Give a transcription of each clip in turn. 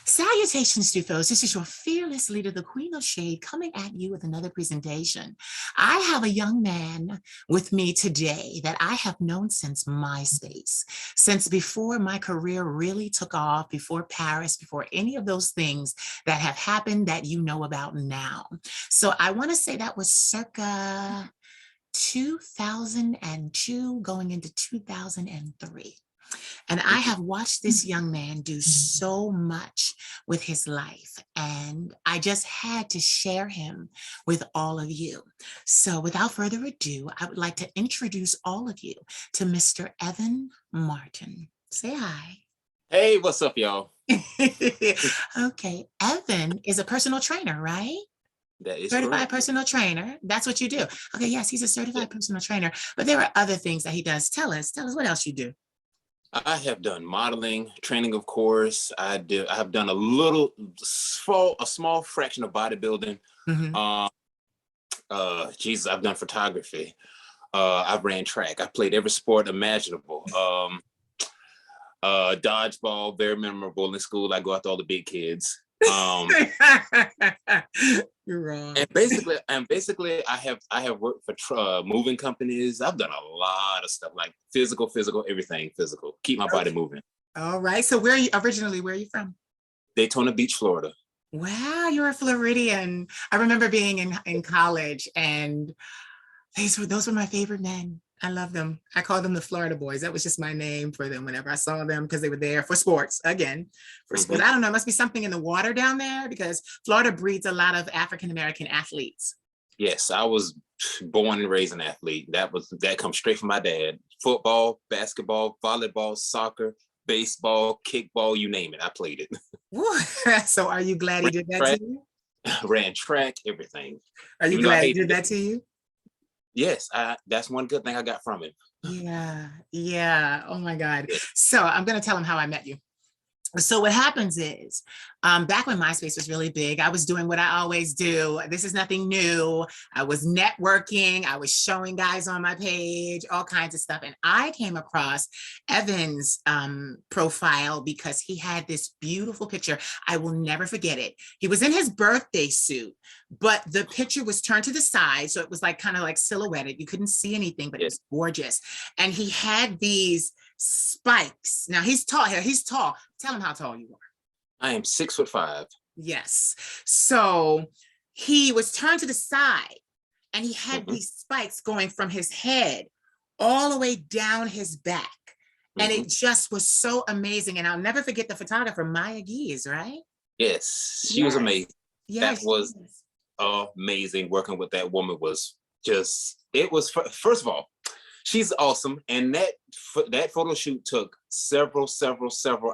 Salutations, Stufos. This is your fearless leader, the Queen of Shade, coming at you with another presentation. I have a young man with me today that I have known since MySpace, since before my career really took off, before Paris, before any of those things that have happened that you know about now. So I want to say that was circa 2002 going into 2003. And I have watched this young man do so much with his life, and I just had to share him with all of you. So without further ado, I would like to introduce all of you to Mr. Evan Martin. Say hi. Hey, what's up, y'all? Okay, Evan is a personal trainer, right? That is Certified correct. personal trainer. That's what you do. Okay, yes, he's a certified personal trainer, but there are other things that he does. Tell us what else you do. I have done modeling, training, of course. I have done a small fraction of bodybuilding. Mhm. Jesus, I've done photography. I've ran track. I played every sport imaginable. Dodgeball, very memorable in school. I go after all the big kids. You're wrong. And basically, I have worked for moving companies. I've done a lot of stuff like physical, everything physical. Keep my body moving. All right. So where are you originally? Where are you from? Daytona Beach, Florida. Wow, you're a Floridian. I remember being in college, and those were my favorite men. I love them. I call them the Florida boys. That was just my name for them whenever I saw them, because they were there for sports. Again, for sports. I don't know, it must be something in the water down there, because Florida breeds a lot of African-American athletes. Yes, I was born and raised an athlete. That comes straight from my dad. Football, basketball, volleyball, soccer, baseball, kickball, you name it. I played it. So are you glad he did that to you? Ran track, everything. Are you glad he did that to you? Yes, that's one good thing I got from it. Yeah. Oh my God. So I'm going to tell him how I met you. So what happens is, back when MySpace was really big, I was doing what I always do. This is nothing new. I was networking. I was showing guys on my page, all kinds of stuff. And I came across Evan's profile because he had this beautiful picture. I will never forget it. He was in his birthday suit, but the picture was turned to the side. So it was like kind of like silhouetted. You couldn't see anything, but it was gorgeous. And he had these spikes. Now he's tall. Tell him how tall you are. I am 6'5". Yes. So he was turned to the side, and he had these spikes going from his head all the way down his back. And it just was so amazing. And I'll never forget the photographer, Maya Gies, right? Yes, she was amazing. Yes, that was amazing. Working with that woman was first of all, she's awesome. And that photo shoot took several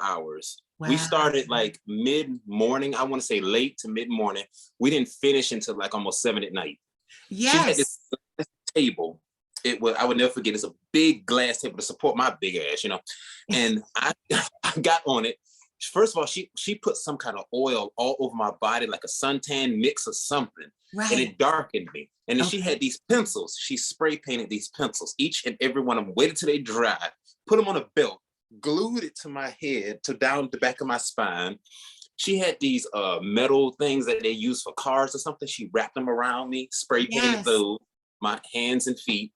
hours. Wow. We started like mid-morning. I want to say late to mid-morning. We didn't finish until like almost 7 at night. Yes. She had this table. I would never forget. It's a big glass table to support my big ass, And I got on it. First of all, she put some kind of oil all over my body, like a suntan mix or something. Right. And it darkened me. And then she had these pencils. She spray painted these pencils, each and every one of them, waited till they dried, put them on a belt, glued it to my head, to down the back of my spine. She had these metal things that they use for cars or something. She wrapped them around me, spray painted those, my hands and feet.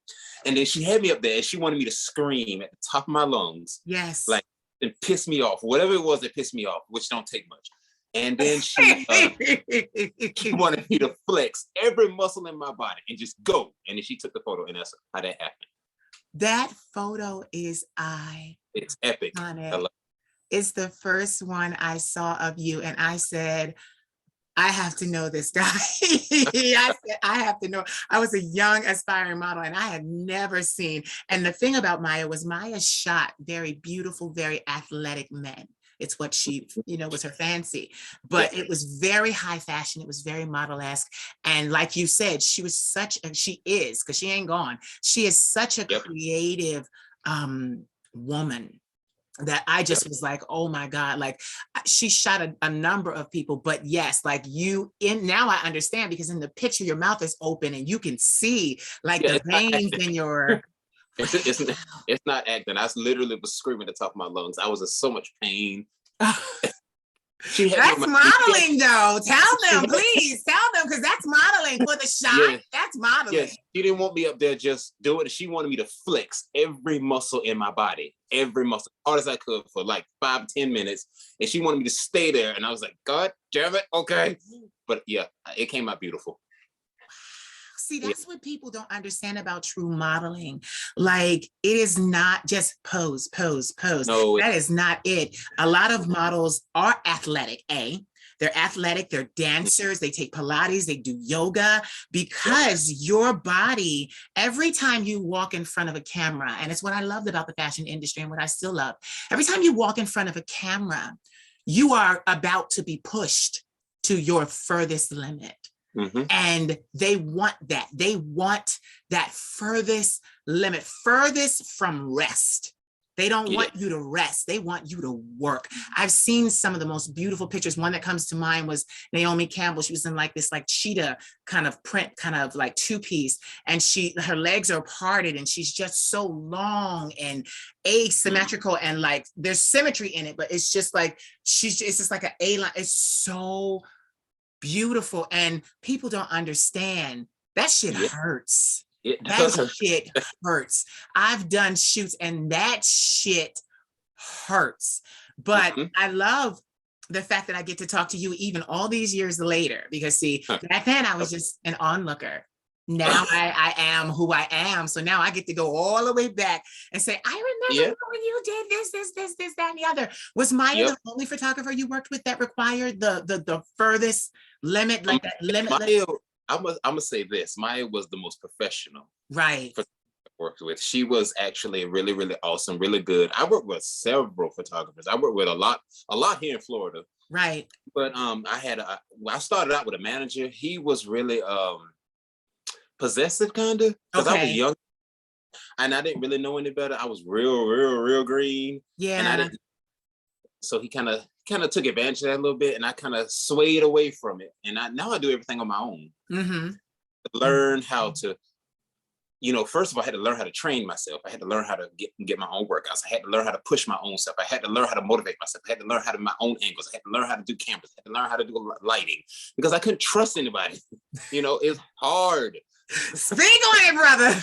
And then she had me up there, and she wanted me to scream at the top of my lungs. Yes. Like, and piss me off, whatever it was that pissed me off, which don't take much. And then she wanted me to flex every muscle in my body and just go. And then she took the photo, and that's how that happened. That photo is it's epic. It's the first one I saw of you, and I said, I have to know this guy. I said, I have to know. I was a young aspiring model, and I had never seen. And the thing about Maya was Maya shot very beautiful, very athletic men. It's what she, was her fancy. But it was very high fashion. It was very model-esque. And like you said, she is, because she ain't gone. She is such a creative woman that I just was like, oh my God, like she shot a number of people, but yes, like now I understand, because in the picture, your mouth is open and you can see like the veins in your. It's not acting. I literally was screaming at the top of my lungs. I was in so much pain. She had me That's on my modeling though. Tell them, please. Tell them, because that's modeling for the shot. Yeah. That's modeling. Yes, she didn't want me up there just doing it. She wanted me to flex every muscle in my body, every muscle, as hard as I could for like 5-10 minutes. And she wanted me to stay there. And I was like, God damn it. Okay. But yeah, it came out beautiful. See, that's what people don't understand about true modeling. Like, it is not just pose, pose, pose. No, That is not it. A lot of models are athletic, They're athletic, they're dancers, they take Pilates, they do yoga, because your body, every time you walk in front of a camera, and it's what I loved about the fashion industry and what I still love, every time you walk in front of a camera, you are about to be pushed to your furthest limit. Mm-hmm. And they want that. They want that furthest limit, furthest from rest. They don't want you to rest. They want you to work. I've seen some of the most beautiful pictures. One that comes to mind was Naomi Campbell. She was in like this like cheetah kind of print, kind of like two-piece. And her legs are parted and she's just so long and asymmetrical, and like there's symmetry in it, but it's just like, it's just like an A-line. It's so beautiful, and people don't understand that shit hurts. That shit hurts. I've done shoots and that shit hurts. But I love the fact that I get to talk to you even all these years later, because see, back then I was just an onlooker. Now I am who I am. So now I get to go all the way back and say, I remember when you did this, that, and the other. Was Maya the only photographer you worked with that required the furthest limit, like that limit? Maya, I'm gonna say this. Maya was the most professional. Right. Worked with. She was actually really, really awesome, really good. I worked with several photographers. I worked with a lot here in Florida. Right. But I started out with a manager. He was really possessive, kind of, because I was young and I didn't really know any better. I was real green. Yeah. And I didn't. So he kind of took advantage of that a little bit, and I kind of swayed away from it. And now I do everything on my own. Mm-hmm. Learn how to, first of all, I had to learn how to train myself. I had to learn how to get my own workouts. I had to learn how to push my own stuff. I had to learn how to motivate myself. I had to learn how to do my own angles. I had to learn how to do cameras. I had to learn how to do lighting, because I couldn't trust anybody. It's hard. Speak on it, brother.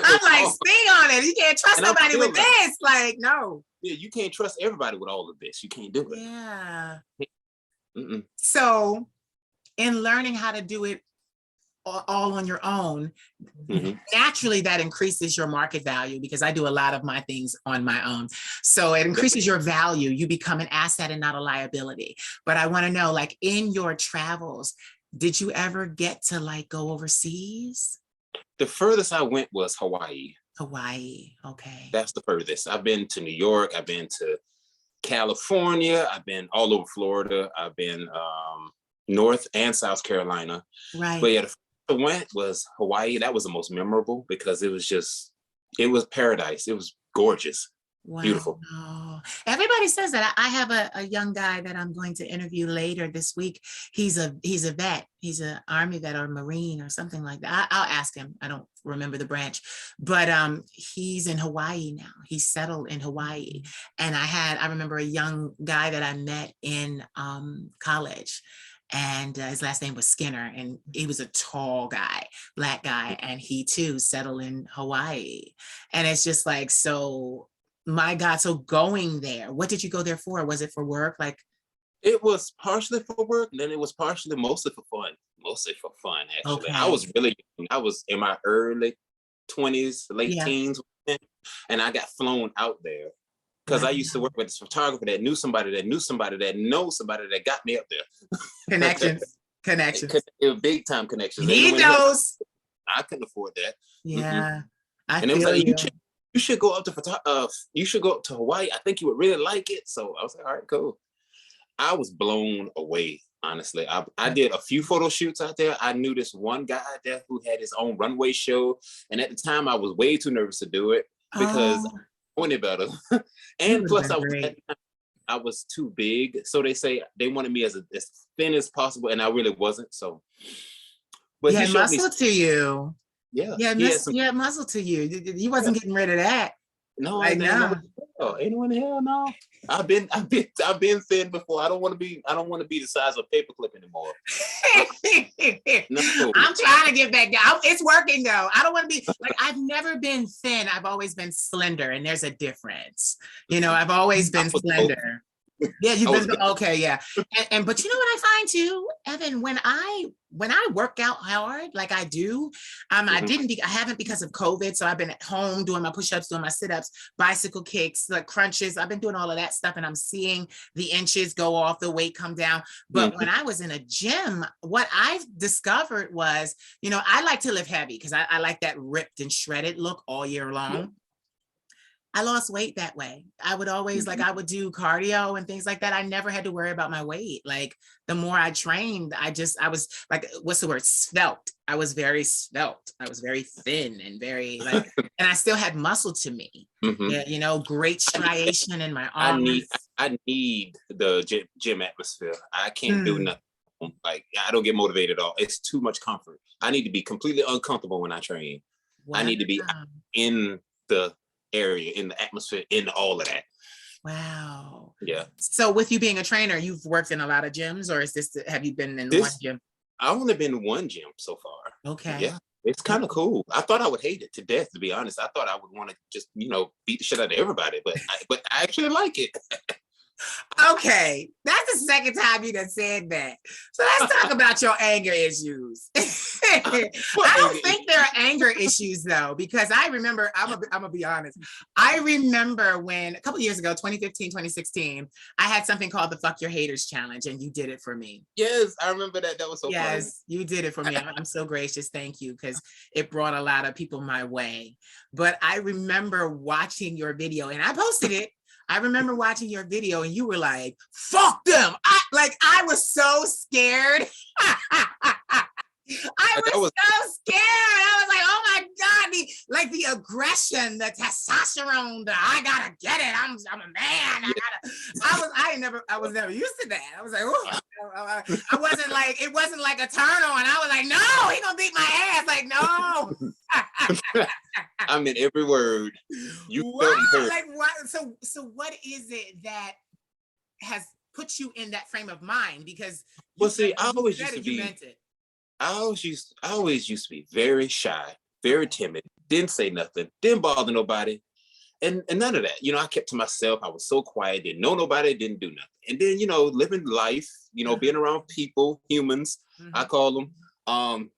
I'm like, speak on it. You can't trust nobody with this. Like, no. Yeah, you can't trust everybody with all of this. You can't do it. Yeah. Mm-mm. So, in learning how to do it all on your own, naturally that increases your market value, because I do a lot of my things on my own. So it increases your value. You become an asset and not a liability. But I want to know, like, in your travels, did you ever get to like go overseas? The furthest I went was Hawaii. Hawaii, okay. That's the furthest. I've been to New York. I've been to California. I've been all over Florida. I've been North and South Carolina. Right. But yeah, the first I went was Hawaii. That was the most memorable, because it was paradise. It was gorgeous. Wow. Beautiful. Everybody says that. I have a young guy that I'm going to interview later this week. He's a vet. He's an Army vet or Marine or something like that. I'll ask him. I don't remember the branch, but he's in Hawaii now. He's settled in Hawaii. And I remember a young guy that I met in college. And his last name was Skinner, and he was a tall guy, black guy, and he too settled in Hawaii. And it's just like, so my God, so going there, what did you go there for? Was it for work? Like, it was partially for work, and then it was mostly for fun. Mostly for fun, actually. Okay. I was really young. I was in my early 20s, late teens, and I got flown out there because I used to work with this photographer that knew somebody that knew somebody that knows somebody that got me up there. Connections. It was big time connections. You need those. I couldn't afford that. Yeah. And it was like, you should go up to you should go up to Hawaii. I think you would really like it. So I was like, all right, cool. I was blown away, honestly. I did a few photo shoots out there. I knew this one guy out there who had his own runway show. And at the time, I was way too nervous to do it because I wanted better. And plus, I was too big. So they say they wanted me as thin as possible. And I really wasn't. So, but he had muscle to you. Yeah. Yeah, muscle to you. You wasn't getting rid of that. No, Like, no. Anyone in hell? No. I've been thin before. I don't want to be the size of a paperclip anymore. No. I'm trying to get back down. It's working though. I don't want to be like, I've never been thin. I've always been slender, and there's a difference. I've always been slender. Yeah, you've been okay, yeah. And but you know what I find too, Evan, when I work out hard, like I do, I haven't because of COVID. So I've been at home doing my push-ups, doing my sit-ups, bicycle kicks, like crunches. I've been doing all of that stuff, and I'm seeing the inches go off, the weight come down. But when I was in a gym, what I've discovered was, I like to lift heavy because I like that ripped and shredded look all year long. I lost weight that way. I would always I would do cardio and things like that. I never had to worry about my weight. Like the more I trained, I was like, what's the word? Svelte. I was very svelte. I was very thin and very and I still had muscle to me. Yeah, great striation in my arms. I need the gym atmosphere. I can't do nothing. Like I don't get motivated at all. It's too much comfort. I need to be completely uncomfortable when I train. Wow. I need to be in the area, in the atmosphere, in all of that. Wow. Yeah. So with you being a trainer, you've worked in a lot of gyms, or have you been in one gym? I've only been in one gym so far. Okay. Yeah. It's kind of cool. I thought I would hate it to death, to be honest. I thought I would want to just, beat the shit out of everybody, but I actually like it. Okay, that's the second time you done said that. So let's talk about your anger issues. I don't think there are anger issues though, because I remember, I'm gonna be honest. I remember when a couple years ago, 2015, 2016, I had something called the Fuck Your Haters Challenge, and you did it for me. Yes, I remember that. That was so fun. Yes, you did it for me. I'm so gracious. Thank you, because it brought a lot of people my way. But I remember watching your video, and I posted it. I remember watching your video and you were like, fuck them. I was so scared. I was so scared. I was like, oh my God, the aggression, the testosterone, I gotta get it. I'm a man. I was never used to that. I was like, oh, I wasn't like, it wasn't like a turn on. I was like, no, he gonna beat my ass. Like, no. I meant every word. You felt hurt. Like what? So what is it that has put you in that frame of mind? Because I always used to be very shy, very timid, didn't say nothing, didn't bother nobody. And none of that. I kept to myself. I was so quiet, didn't know nobody, didn't do nothing. And then, living life, being around people, humans, I call them,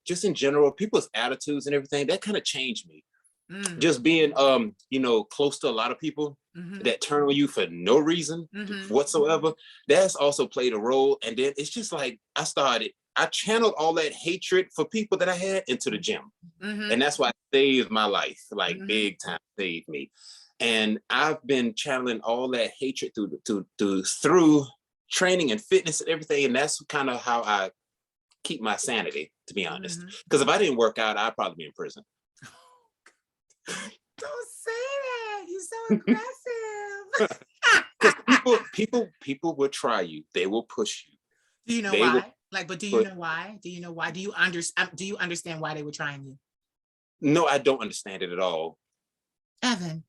just in general, people's attitudes and everything, that kind of changed me. Just being close to a lot of people that turn on you for no reason whatsoever, that's also played a role. And then it's just like I channeled all that hatred for people that I had into the gym. And that's why it saved my life, like big time saved me. And I've been channeling all that hatred through training and fitness and everything. And that's kind of how I keep my sanity, to be honest. Because if I didn't work out, I'd probably be in prison. Don't say that. You're so aggressive. People will try you. They will push you. Do you know why? But do you know why? Do you know why? Do you understand why they were trying you? No, I don't understand it at all. Evan,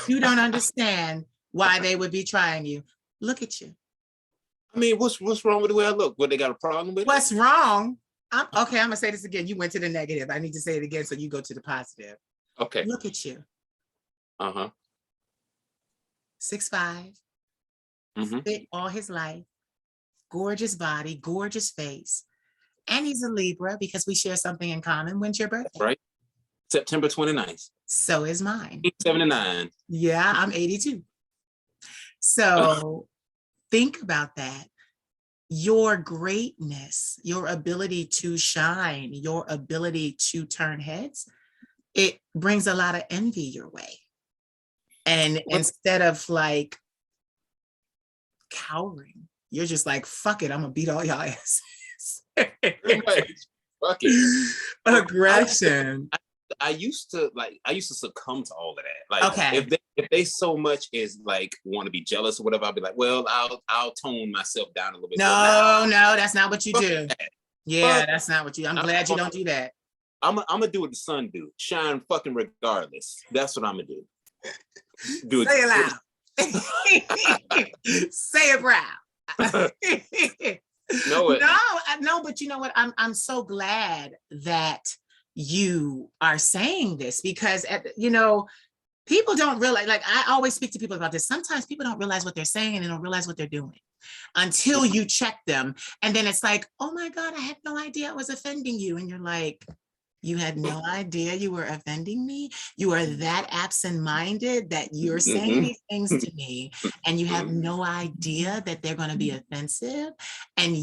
you don't understand why they would be trying you. Look at you. I mean, what's wrong with the way I look? What, they got a problem with? What's wrong? I'm gonna say this again. You went to the negative. I need to say it again so you go to the positive. Okay. Look at you. 6'5", fit all his life, gorgeous body, gorgeous face, and he's a Libra because we share something in common. When's your birthday? Right, September 29th. So is mine. 79. Yeah, I'm 82. So think about that. Your greatness, your ability to shine, your ability to turn heads, it brings a lot of envy your way. And instead of like cowering, you're just like, fuck it, I'm gonna beat all y'all asses. Fuck it. Aggression. I used to succumb to all of that. Like, okay. If they so much as like want to be jealous or whatever, I'll be like, well, I'll tone myself down a little bit. No, that's not what you do. Yeah, that's not what you. I'm glad you don't do that. I'm gonna do what the sun do. Shine fucking regardless. That's what I'm gonna do. Do Say it it. loud. Say it proud. Know it. No, but you know what? I'm so glad that you are saying this because people don't realize, like I always speak to people about this. Sometimes people don't realize what they're saying and they don't realize what they're doing until you check them. And then it's like, oh my God, I had no idea I was offending you. And you're like, you had no idea you were offending me. You are that absent-minded that you're saying these things to me and you have no idea that they're going to be offensive. And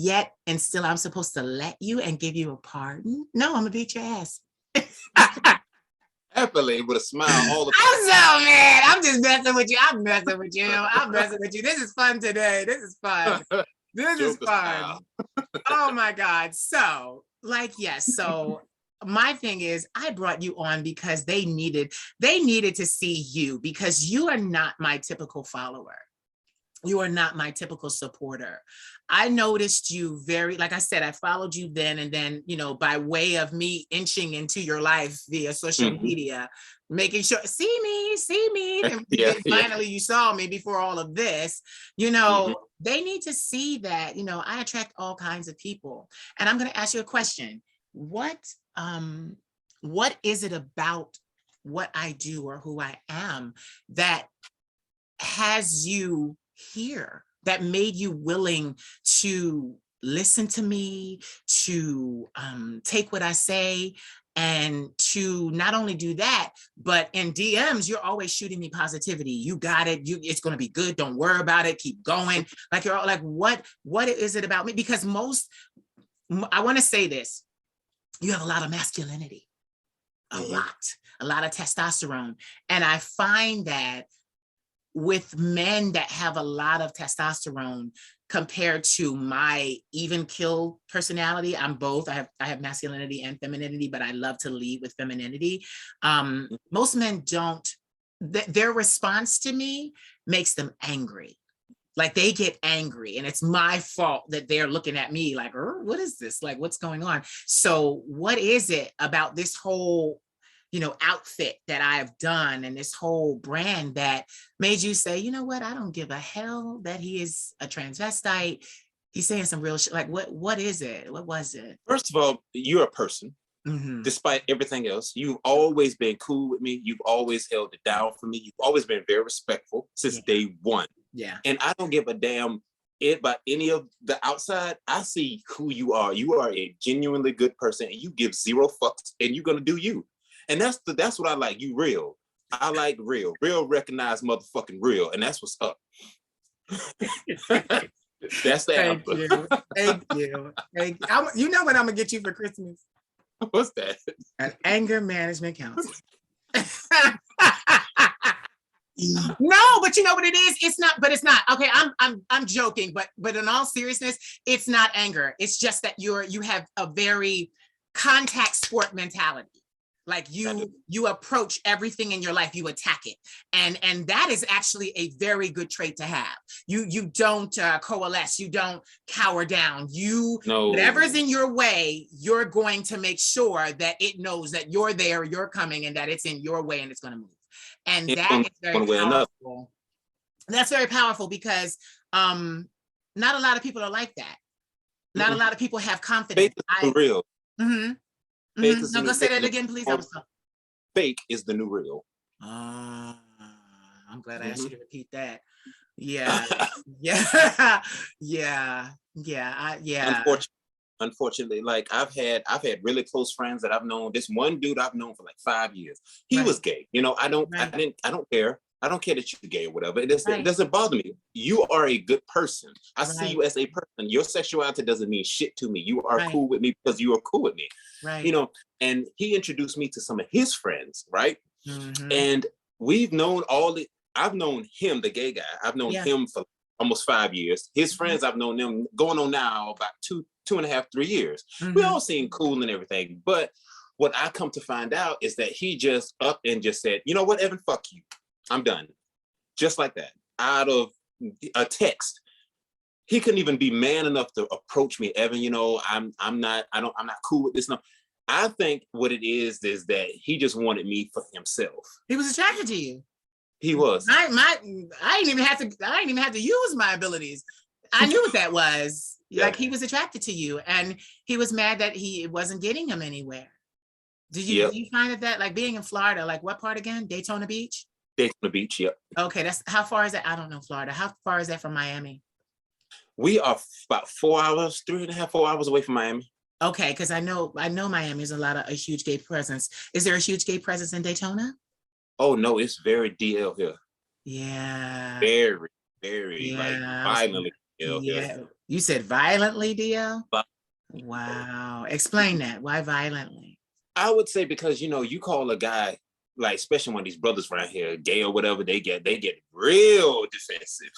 still I'm supposed to let you and give you a pardon? No, I'm gonna beat your ass. Happily with a smile all the time. I'm so mad. I'm just messing with you. I'm messing with you. I'm messing with you. This is fun today. This is fun. This is fun. Oh my God. So, yes. So my thing is I brought you on because they needed to see you because you are not my typical follower. You are not my typical supporter. I noticed you like I said, I followed you then and then, by way of me inching into your life via social media, making sure, see me. And then finally you saw me before all of this, they need to see that, I attract all kinds of people. And I'm going to ask you a question. What is it about what I do or who I am that has you here, that made you willing to listen to me, to take what I say, and to not only do that, but in DMs, you're always shooting me positivity. You got it. It's going to be good. Don't worry about it. Keep going. Like you're all like, what is it about me? Because I want to say this, you have a lot of masculinity, a lot of testosterone. And I find that with men that have a lot of testosterone compared to my even kill personality, I'm both. I have masculinity and femininity, but I love to lead with femininity. Most men don't. Their response to me makes them angry. Like they get angry and it's my fault that they're looking at me like, what is this? Like, what's going on? So what is it about this whole outfit that I've done and this whole brand that made you say, you know what, I don't give a hell that he is a transvestite. He's saying some real shit. Like, what is it? What was it? First of all, you're a person. Despite everything else, you've always been cool with me. You've always held it down for me. You've always been very respectful since day one. Yeah. And I don't give a damn about any of the outside. I see who you are. You are a genuinely good person and you give zero fucks and you're going to do you. And that's what I like. You real. I like real. Real recognized motherfucking real. And that's what's up. That's the answer. Thank you. You know what I'm going to get you for Christmas? What's that? An anger management counselor. No, but you know what it is? It's not. Okay, I'm joking, but in all seriousness, it's not anger. It's just that you have a very contact sport mentality. Like you approach everything in your life, you attack it. And that is actually a very good trait to have. You don't coalesce, you don't cower down. Whatever's in your way, you're going to make sure that it knows that you're there, you're coming, and that it's in your way and it's going to move. And that is very powerful. That's very powerful because not a lot of people are like that. Not a lot of people have confidence. Faith is real. No, go say that again, please. Fake is the new real. I'm glad I asked you to repeat that. Yeah. Unfortunately, like I've had really close friends that I've known. This one dude I've known for like 5 years. He was gay. I don't care. I don't care that you're gay or whatever. It doesn't bother me. You are a good person. I see you as a person. Your sexuality doesn't mean shit to me. You are cool with me because you are cool with me. Right. And he introduced me to some of his friends, right? And we've known I've known him, the gay guy. I've known him for almost 5 years. His friends, I've known them going on now about 2.5, 3 years. We all seem cool and everything. But what I come to find out is that he just up and just said, you know what, Evan, fuck you. I'm done. Just like that, out of a text. He couldn't even be man enough to approach me, Evan. I'm not cool with this. No, I think what it is that he just wanted me for himself. He was attracted to you. He was. I didn't even have to use my abilities. I knew what that was. Yeah. Like he was attracted to you, and he was mad that he wasn't getting him anywhere. Do Yep. you find that like being in Florida, like what part again? Daytona Beach? Daytona Beach, yep. Okay, that's how far is that? I don't know Florida. How far is that from Miami? We are about 4 hours, 3.5, 4 hours away from Miami. Okay, because I know Miami is a huge gay presence. Is there a huge gay presence in Daytona? Oh no, it's very DL here. Yeah. Very, very Yeah. like violently DL Yeah. here. You said violently, DL? But Wow. Explain that. Why violently? I would say because you call a guy, like especially when these brothers around here, gay or whatever, they get real defensive.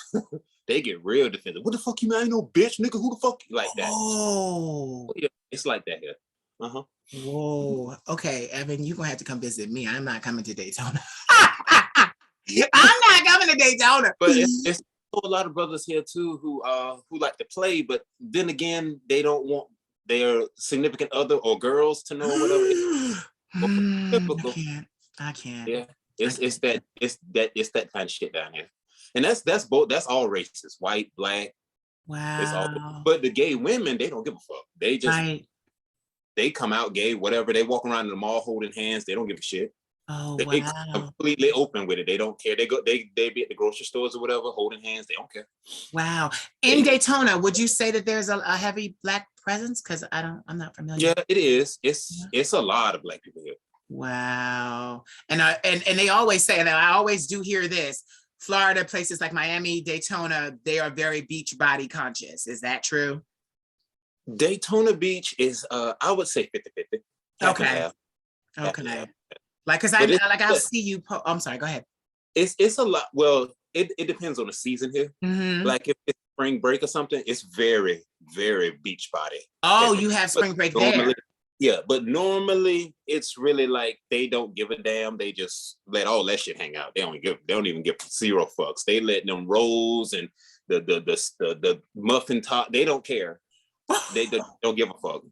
They get real defensive. What the fuck you mean? I ain't no bitch, nigga. Who the fuck you like that? Oh. Yeah, it's like that here. Uh-huh. Whoa. Okay, Evan, you're gonna have to come visit me. I'm not coming to Daytona. I'm not coming to Daytona. But it's a lot of brothers here too who like to play, but then again, they don't want their significant other or girls to know or whatever. Typical. I can't. Yeah, it's that kind of shit down here, and that's all races, white, black. Wow. It's all. But the gay women, they don't give a fuck. They just they come out gay, whatever. They walk around in the mall holding hands. They don't give a shit. Oh, they completely open with it. They don't care. They be at the grocery stores or whatever, holding hands. They don't care. Wow. In Daytona, would you say that there's a heavy black presence? Because I'm not familiar. Yeah, it is. It's a lot of black people here. Wow. And they always say, and I always do hear this, Florida, places like Miami, Daytona, they are very beach body conscious. Is that true? Daytona Beach is I would say 50-50. Okay. Okay. Like, cause I'll see you. I'm sorry, go ahead. It's a lot. Well, it depends on the season here. Mm-hmm. Like if it's spring break or something, it's very, very beach body. Oh, you have spring break there. Yeah, but normally it's really like they don't give a damn. They just let all that shit hang out. They don't even give zero fucks. They let them rolls and the muffin top. They don't care. They don't give a fuck.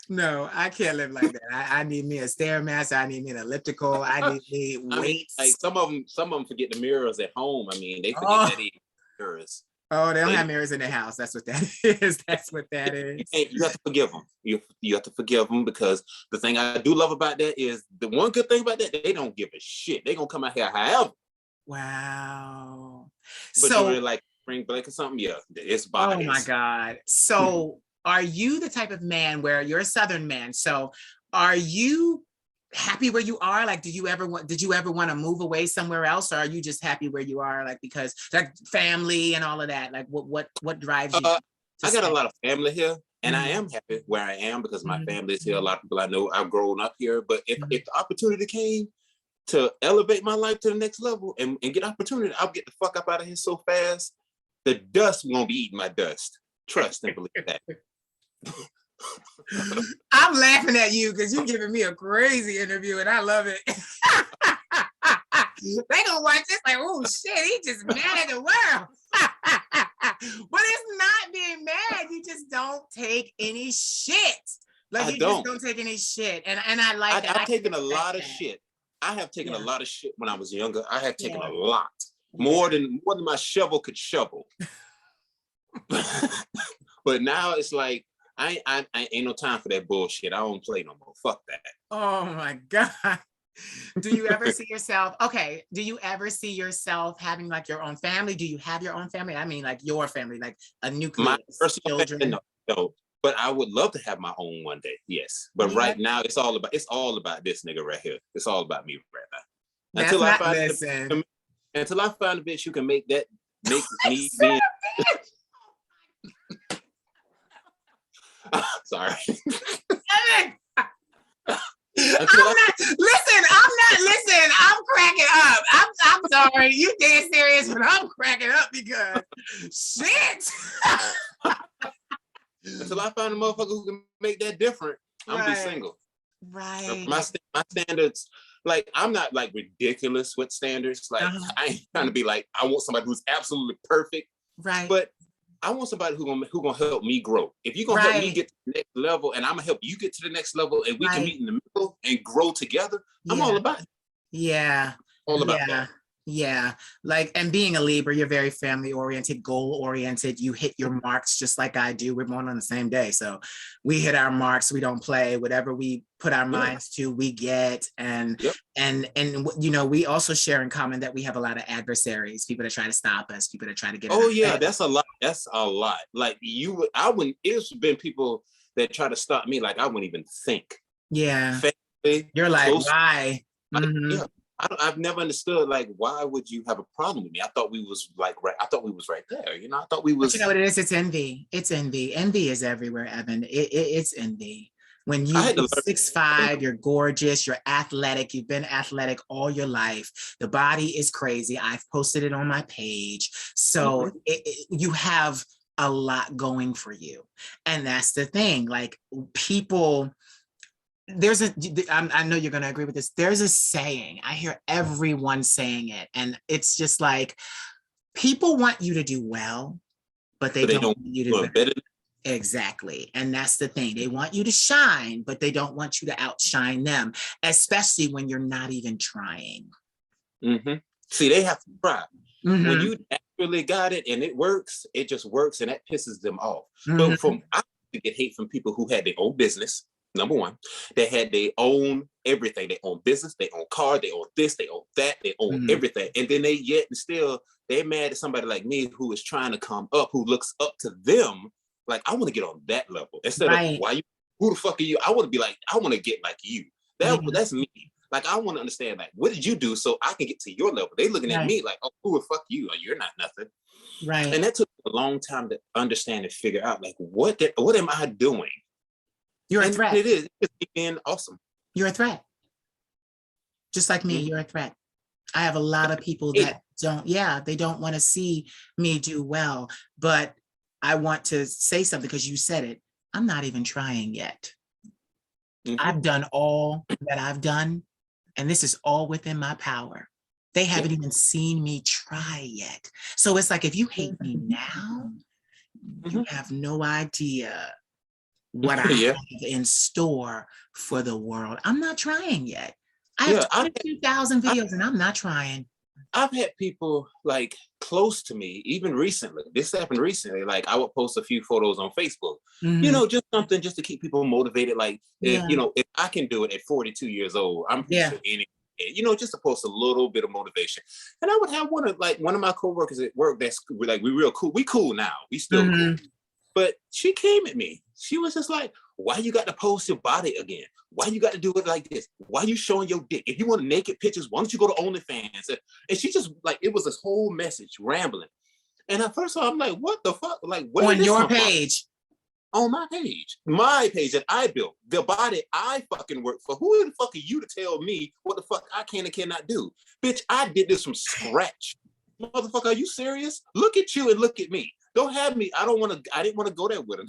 No, I can't live like that. I need me a Stairmaster. I need me an elliptical. I need me weights. Like some of them forget the mirrors at home. I mean, they forget that even mirrors. Oh, they don't have mirrors in their house. That's what that is. That's what that is. You have to forgive them. You have to forgive them, because the thing I do love about that is the one good thing about that, they don't give a shit. They gonna come out here however. Wow. But so, you really like spring break or something? Yeah, it's bodies. Oh my God. So are you the type of man where you're a Southern man? So are you happy where you are? Like, did you ever want to move away somewhere else, or are you just happy where you are? Like, because like family and all of that, like what drives you? I got a lot of family here, and I am happy where I am because my family is here. A lot of people I know, I've grown up here. But if the opportunity came to elevate my life to the next level and get opportunity, I'll get the fuck up out of here so fast. The dust won't be eating my dust. Trust and believe that. I'm laughing at you because you're giving me a crazy interview and I love it. They gonna watch this like, oh shit, he just mad at the world. But it's not being mad. You just don't take any shit. Like just don't take any shit. And I like that. I've taken a lot of shit. I have taken a lot of shit when I was younger. I have taken a lot. More than my shovel could shovel. But now it's like I ain't no time for that bullshit. I don't play no more. Fuck that. Oh my God. Do you ever see yourself? Okay. Do you ever see yourself having like your own family? Do you have your own family? I mean, like your family, like a nucleus. My personal children. No. But I would love to have my own one day. Yes. But right now it's all about this nigga right here. It's all about me right now. Until I find a bitch who can make me being. Sorry. I'm cracking up. I'm sorry. You dead serious, but I'm cracking up because shit. Until I find a motherfucker who can make that different, I'm gonna be single. Right. My standards, like I'm not like ridiculous with standards. Like I ain't trying to be like I want somebody who's absolutely perfect. Right. But I want somebody who gonna help me grow. If you're gonna help me get to the next level, and I'm gonna help you get to the next level, and we can meet in the middle and grow together, I'm all about it. Yeah. All about that. Yeah, like, and being a Libra, you're very family oriented, goal oriented. You hit your marks just like I do. We're born on the same day. So we hit our marks. We don't play. Whatever we put our Yeah. minds to, we get. Yep. And you know, we also share in common that we have a lot of adversaries, people that try to stop us, people that try to get in Oh our yeah, way. that's a lot. That's a lot. Like I wouldn't. It's been people that try to stop me. Like I wouldn't even think. Yeah. Family, You're like, close. why? Like, Mhm. yeah, I've never understood. Like, why would you have a problem with me? I thought we was like right. I thought we was right there. You know, I thought we But you know was. what it is? It's envy. It's envy. Envy is everywhere, Evan. It's envy. When I you're had to learn. 6'5", you're gorgeous, you're athletic, you've been athletic all your life. The body is crazy. I've posted it on my page. So Mhm. you have a lot going for you. And that's the thing. Like, people, I know you're going to agree with this. There's a saying, I hear everyone saying it. And it's just like, people want you to do well, but they But they don't don't want you do to. it better. Exactly. And that's the thing. They want you to shine, but they don't want you to outshine them, especially when you're not even trying. Mm-hmm. See, they have to try. When Mm-hmm. you actually got it and it works, it just works, and that pisses them off. But Mm-hmm. I used to get hate from people who had their own business. Number one, they had their own everything. They own business, they own car, they own this, they own that, they own Mm-hmm. everything. And then they yet and still they're mad at somebody like me who is trying to come up, who looks up to them. Like, I want to get on that level instead of Right. why you. Who the fuck are you? I want to be like, I want to get like you. Yeah. That's me. Like, I want to understand, like, what did you do so I can get to your level? They looking at Right. me like, oh, who the fuck you? You're not nothing. Right. And that took a long time to understand and figure out, like, what am I doing? You're a And threat. it is. It's being awesome. You're a threat. Just like me, Mhm. you're a threat. I have a lot of people that they don't want to see me do well, but I want to say something because you said it. I'm not even trying yet. Mhm. I've done all that I've done, and this is all within my power. They haven't even seen me try yet. So it's like, if you hate me now, you Mhm. have no idea what I Yeah. have in store for the world. I'm not trying yet. I have Yeah. 22,000 videos and I'm not trying. I've had people like close to me, even recently. This happened recently. Like, I would post a few photos on Facebook, Mhm. just something just to keep people motivated. Like, Yeah. if I can do it at 42 years old, I'm pretty Yeah. sure just to post a little bit of motivation. And I would have one of my coworkers at work that's like, we real cool. We cool now. We still cool. Mhm. But she came at me. She was just like, why you got to post your body again? Why you got to do it like this? Why you showing your dick? If you want naked pictures, why don't you go to OnlyFans? And she just like, it was this whole message rambling. And at first I'm like, what the fuck? Like, where did On this your come from? page. On my page that I built, the body I fucking work for. Who the fuck are you to tell me what the fuck I can and cannot do? Bitch, I did this from scratch. Motherfucker, are you serious? Look at you and look at me. Don't have me. I didn't want to go there with him.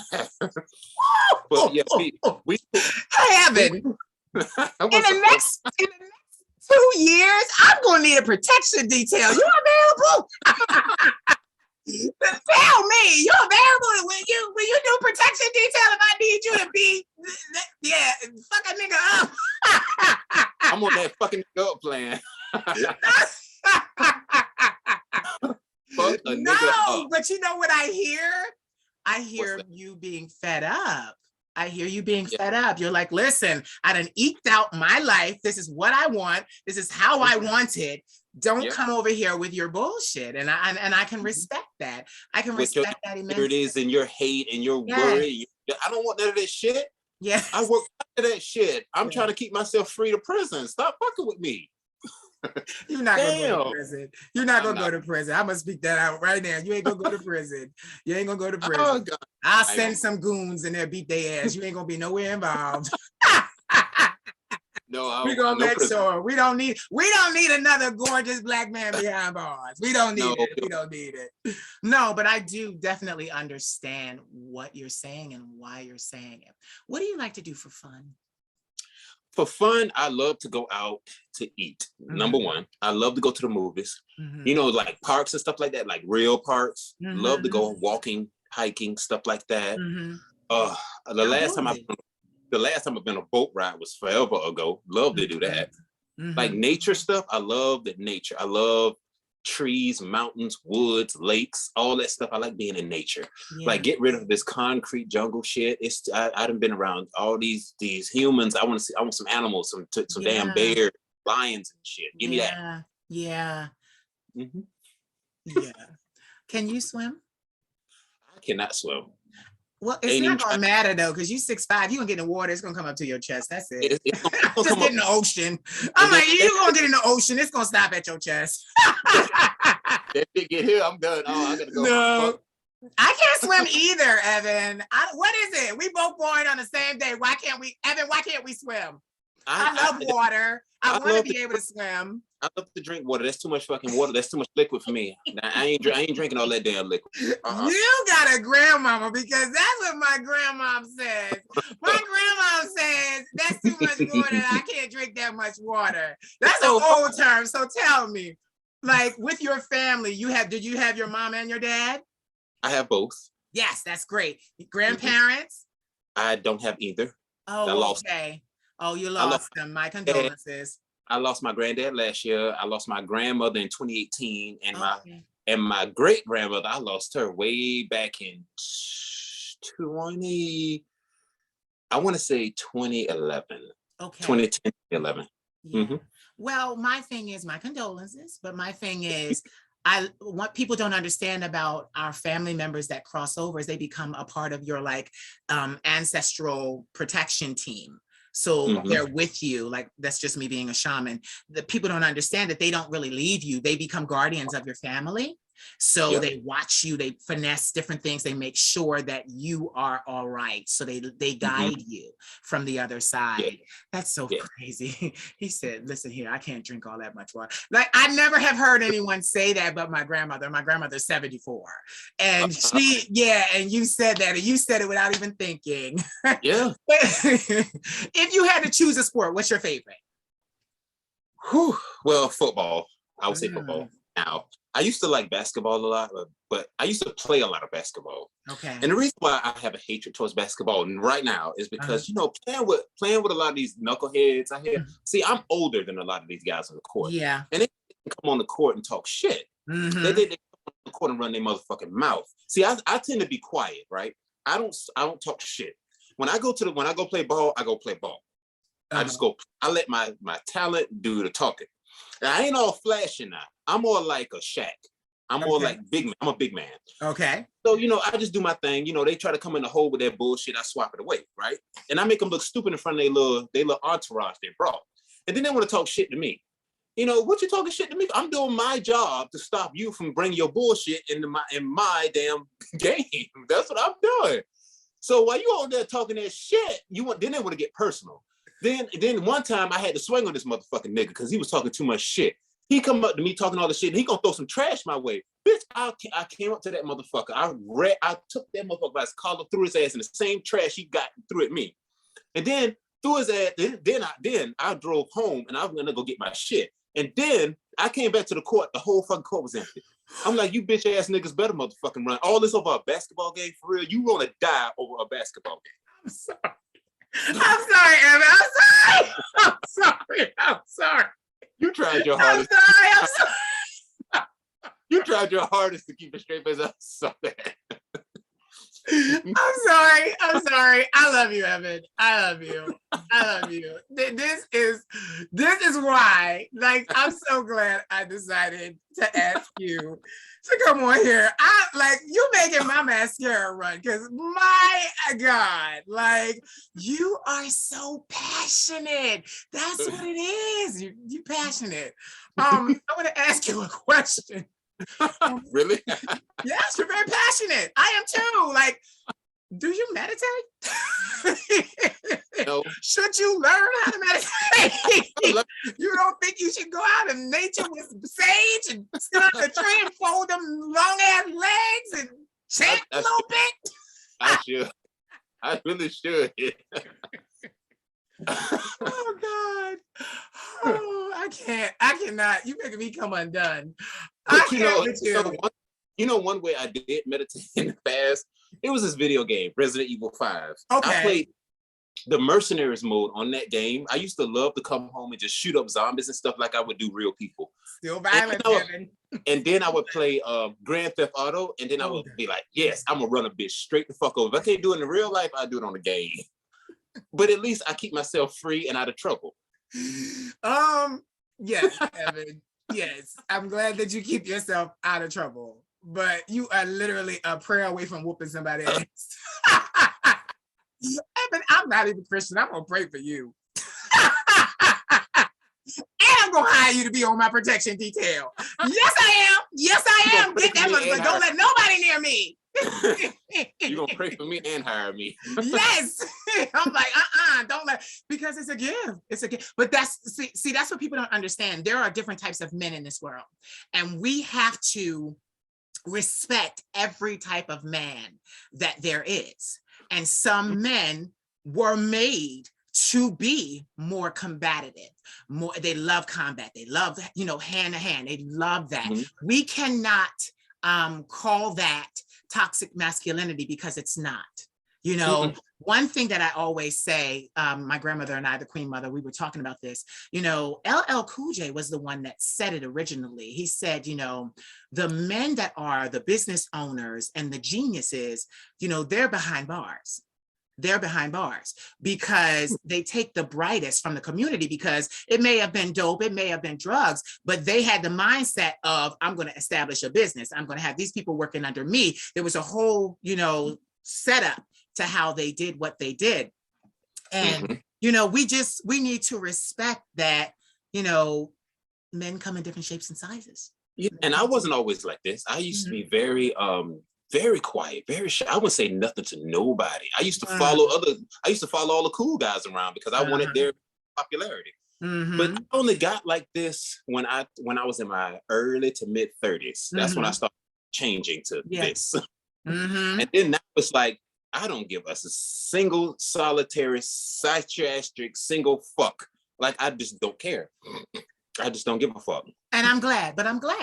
But yeah, see, we I haven't. In the next 2 years, I'm gonna need a protection detail. You available? Tell me, you available when you do protection detail if I need you to be, fuck a nigga up. I'm on that fucking nigga up plan. Fuck a nigga up. But you know what I hear? I hear you being fed up. I hear you being fed up. You're like, listen, I done eked out my life. This is what I want. This is how I want it. Don't come over here with your bullshit. And I can respect that. I can respect that immensely. Here it is, and your hate and your worry. I don't want none of this shit. Yeah. I work for that shit. I'm trying to keep myself free to prison. Stop fucking with me. You're not gonna go to prison. You're not gonna go to prison. I'm gonna speak that out right now. You ain't gonna go to prison. You ain't gonna go to prison. Oh, God. I'll send some goons in there, beat their ass. You ain't gonna be nowhere involved. No, we're gonna make sure we don't need another gorgeous black man behind bars. We don't need it. We don't need it. No, but I do definitely understand what you're saying and why you're saying it. What do you like to do for fun? For fun, I love to go out to eat. Mm-hmm. Number one, I love to go to the movies. Mm-hmm. Like parks and stuff like that, like real parks. Mm-hmm. Love to go walking, hiking, stuff like that. Mm-hmm. The last time I've been on a boat ride was forever ago. Love to do that. Mm-hmm. Like nature stuff. I love the nature. I love trees, mountains, woods, lakes, all that stuff. I like being in nature. Yeah. Like get rid of this concrete jungle shit. I done been around all these humans. I want some animals, some damn bears, lions and shit. Give me that. Yeah. Mm-hmm. Yeah. Can you swim? I cannot swim. Well, it's not gonna matter though, because you 6'5", you gonna get in the water, it's gonna come up to your chest. That's it. Just get in the ocean. I'm like, you gonna get in the ocean, it's gonna stop at your chest. That shit get here, I'm done. Oh, I gotta go. No, I can't swim either, Evan. What is it? We both born on the same day. Why can't we, Evan? Why can't we swim? I love water. I want to be able to swim. I love to drink water. That's too much fucking water. That's too much liquid for me. I ain't drinking all that damn liquid. You got a grandmama, because that's what my grandmom says. My grandmom says that's too much water. I can't drink that much water. That's an old term. So tell me, like with your family, did you have your mom and your dad? I have both. Yes, that's great. Grandparents? I don't have either. Oh, okay. Oh, you lost them. My condolences. I lost my granddad last year. I lost my grandmother in 2018, and my great grandmother, I lost her way back in 2011. Okay. 2010, 11. Yeah. Mm-hmm. Well, my thing is my condolences, but my thing is what people don't understand about our family members that cross over is they become a part of your ancestral protection team. So they're with you. Like, that's just me being a shaman. The people don't understand that they don't really leave you. They become guardians of your family. So they watch you, they finesse different things. They make sure that you are all right. So they guide you from the other side. Yeah. That's so crazy. He said, listen here, I can't drink all that much water. Like, I never have heard anyone say that but my grandmother. My grandmother's 74. And and you said that, and you said it without even thinking. Yeah. If you had to choose a sport, what's your favorite? Well, football. I would say football. Now, I used to like basketball a lot, but I used to play a lot of basketball. Okay. And the reason why I have a hatred towards basketball right now is because, playing with a lot of these knuckleheads I hear. See, I'm older than a lot of these guys on the court. Yeah. And they come on the court and talk shit. They come on the court and run their motherfucking mouth. See, I tend to be quiet, right? I don't talk shit. When I go play ball, I go play ball. I just go, I let my talent do the talking. Now, I ain't all flashing now. I'm more like a Shaq. I'm more like big man. I'm a big man. Okay. So, I just do my thing. They try to come in the hole with their bullshit. I swap it away, right? And I make them look stupid in front of their little entourage they brought. And then they want to talk shit to me. What you talking shit to me? I'm doing my job to stop you from bringing your bullshit in my damn game. That's what I'm doing. So while you on there talking that shit, then they want to get personal. Then one time I had to swing on this motherfucking nigga because he was talking too much shit. He come up to me talking all the shit, and he gonna throw some trash my way. Bitch, I came up to that motherfucker. I took that motherfucker by his collar, threw his ass in the same trash he got and threw at me. And then threw his ass, then I drove home and I was gonna go get my shit. And then I came back to the court, the whole fucking court was empty. I'm like, you bitch ass niggas better motherfucking run. All this over a basketball game, for real? You wanna die over a basketball game. I'm sorry, Evan. I'm sorry. You tried your hardest. I'm sorry. You tried your hardest to keep a straight face. I'm sorry. I'm sorry. I love you, Evan. I love you. This is why, I'm so glad I decided to ask you to come on here. You making my mascara run, because my God, you are so passionate. That's what it is. You passionate. I want to ask you a question. Really? Yes, you're very passionate. I am too. Do you meditate? No. Should you learn how to meditate? You don't think you should go out in nature with sage and sit on a tree and fold them long ass legs and chant a little bit? I should. I really should. Oh God. Oh, I cannot. You making me come undone. One way I did meditate in the past, it was this video game, Resident Evil 5. Okay. the mercenaries mode on that game, I used to love to come home and just shoot up zombies and stuff like I would do real people. Still violent, Kevin. And then I would play Grand Theft Auto, and then I would be like, yes, I'm gonna run a bitch straight the fuck over. If I can't do it in real life, I do it on the game. But at least I keep myself free and out of trouble. Yes, Kevin. Yes. I'm glad that you keep yourself out of trouble. But you are literally a prayer away from whooping somebody else. Evan, I'm not even Christian. I'm gonna pray for you. And I'm gonna hire you to be on my protection detail. Yes, I am. Yes, I am. Get that motherfucker. Don't let nobody near me. You're gonna pray for me and hire me. Yes. I'm like, don't let, because it's a gift. It's a gift. But that's see, that's what people don't understand. There are different types of men in this world, and we have to respect every type of man that there is. And some men were made to be more combative, more, they love combat, they love, hand to hand, they love that. We cannot call that toxic masculinity, because it's not. One thing that I always say, my grandmother and I, the Queen Mother, we were talking about this, LL Cool J was the one that said it originally. He said, the men that are the business owners and the geniuses, they're behind bars. They're behind bars because they take the brightest from the community, because it may have been dope, it may have been drugs, but they had the mindset of, I'm going to establish a business. I'm going to have these people working under me. There was a whole, setup to how they did what they did. And, we need to respect that, men come in different shapes and sizes. Yeah, and I wasn't always like this. I used to be very quiet, very shy. I wouldn't say nothing to nobody. I used to follow all the cool guys around because I wanted their popularity. But I only got like this when I was in my early to mid 30s. That's when I started changing to this. And then now it's like, I don't give us a single solitary psychiatric single fuck. Like, I just don't care. I just don't give a fuck. And I'm glad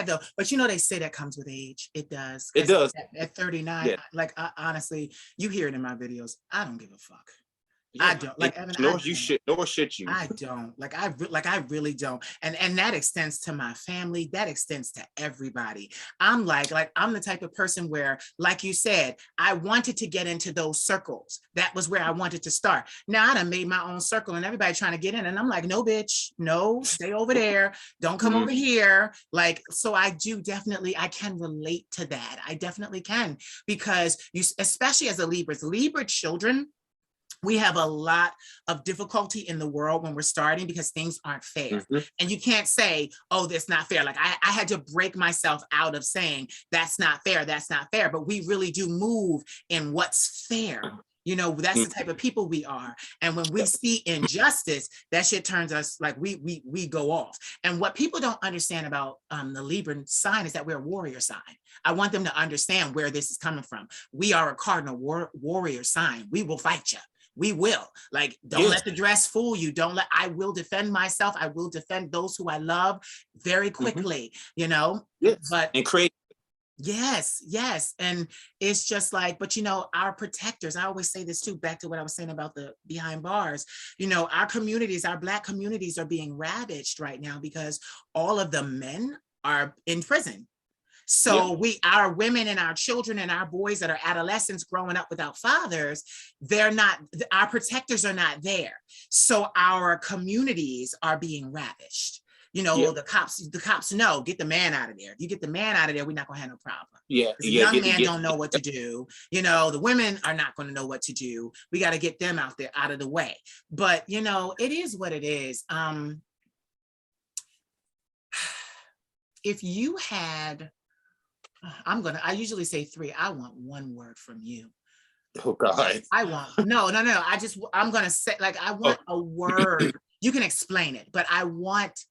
though. But they say that comes with age. It does. It does. At 39, honestly, you hear it in my videos. I don't give a fuck. Yeah. I don't like Evan. Nor should you. I don't I really don't. And that extends to my family. That extends to everybody. I'm like I'm the type of person where, like you said, I wanted to get into those circles. That was where I wanted to start. Now I done made my own circle and everybody trying to get in. And I'm like, no, bitch, no, stay over there. Don't come over here. So I can relate to that. I definitely can, because especially as a Libra children, we have a lot of difficulty in the world when we're starting because things aren't fair. And you can't say, oh, that's not fair. Like I had to break myself out of saying that's not fair. That's not fair. But we really do move in what's fair. That's the type of people we are. And when we see injustice, that shit turns us like we go off. And what people don't understand about the Libra sign is that we're a warrior sign. I want them to understand where this is coming from. We are a cardinal warrior sign. We will fight you. We will. Don't let the dress fool you. I will defend myself. I will defend those who I love very quickly, Yes. But and create. Yes. And it's just but our protectors, I always say this too, back to what I was saying about the behind bars, our communities, our Black communities are being ravaged right now because all of the men are in prison. So our women and our children and our boys that are adolescents growing up without fathers, our protectors are not there. So our communities are being ravished. The cops know, get the man out of there. If you get the man out of there, we're not gonna have no problem. The young man don't know what to do. The women are not gonna know what to do. We got to get them out there, out of the way. But it is what it is. If you had, I usually say 3. I want one word from you. Oh God. I'm going to say, I want a word. You can explain it, but I want